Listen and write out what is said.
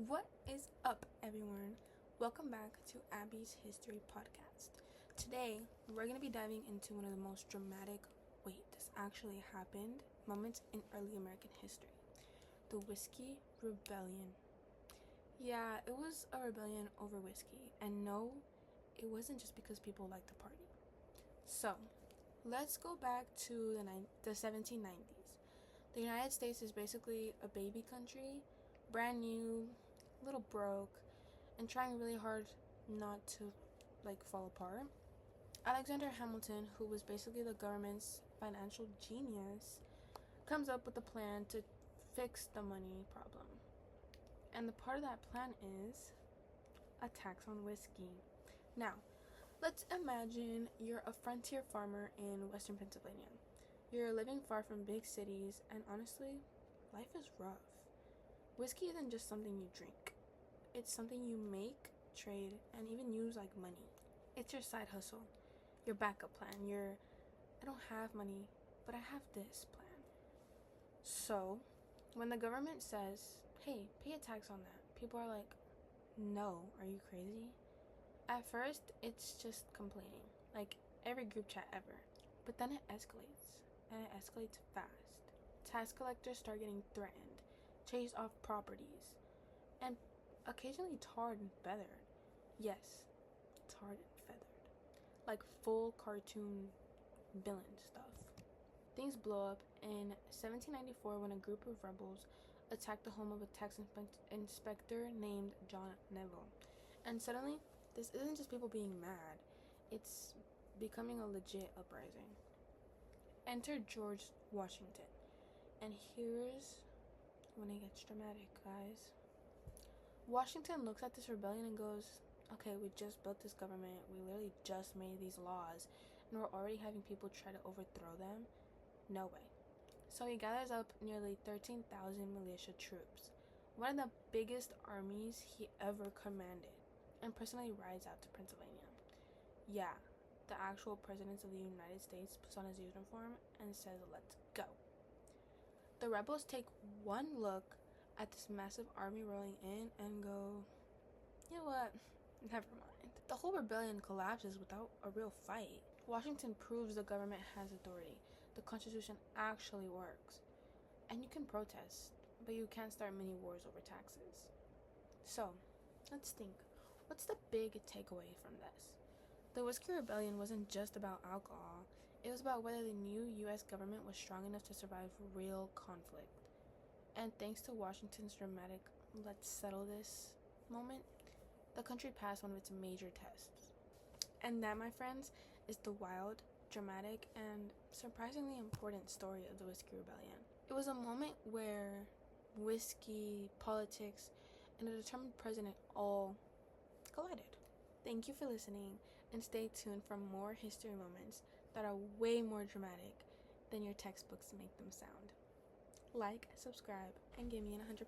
What is up, everyone? Welcome back to Abby's History Podcast. Today, we're going to be diving into one of the most dramatic, this actually happened, moments in early American history. The Whiskey Rebellion. Yeah, it was a rebellion over whiskey. And no, it wasn't just because people liked to party. So, let's go back to the 1790s. The United States is basically a baby country, brand new, little broke, and trying really hard not to fall apart. Alexander Hamilton, who was basically the government's financial genius, comes up with a plan to fix the money problem. And the part of that plan is a tax on whiskey. Now, let's imagine you're a frontier farmer in western Pennsylvania. You're living far from big cities, and honestly, life is rough. Whiskey isn't just something you drink. It's something you make, trade, and even use like money. It's your side hustle, your backup plan, I don't have money, but I have this plan. So, when the government says, hey, pay a tax on that, people are like, no, are you crazy? At first, it's just complaining, like every group chat ever. But then it escalates, and it escalates fast. Tax collectors start getting threatened, chased off properties, and occasionally tarred and feathered. Yes, tarred and feathered. Like full cartoon villain stuff. Things blow up in 1794 when a group of rebels attacked the home of a tax inspector named John Neville. And suddenly, this isn't just people being mad, it's becoming a legit uprising. Enter George Washington. And here's when it gets dramatic, guys. Washington looks at this rebellion and goes, okay, we just built this government, we literally just made these laws, and we're already having people try to overthrow them? No way. So he gathers up nearly 13,000 militia troops, one of the biggest armies he ever commanded, and personally rides out to Pennsylvania. Yeah, the actual president of the United States puts on his uniform and says, let's go. The rebels take one look at this massive army rolling in and go, you know what, never mind. The whole rebellion collapses without a real fight. Washington proves the government has authority. The Constitution actually works. And you can protest, but you can't start mini wars over taxes. So, let's think. What's the big takeaway from this? The Whiskey Rebellion wasn't just about alcohol. It was about whether the new U.S. government was strong enough to survive real conflict. And thanks to Washington's dramatic let's settle this moment, the country passed one of its major tests. And that, my friends, is the wild, dramatic, and surprisingly important story of the Whiskey Rebellion. It was a moment where whiskey, politics, and a determined president all collided. Thank you for listening, and stay tuned for more history moments that are way more dramatic than your textbooks make them sound. Like, subscribe, and give me an 100%.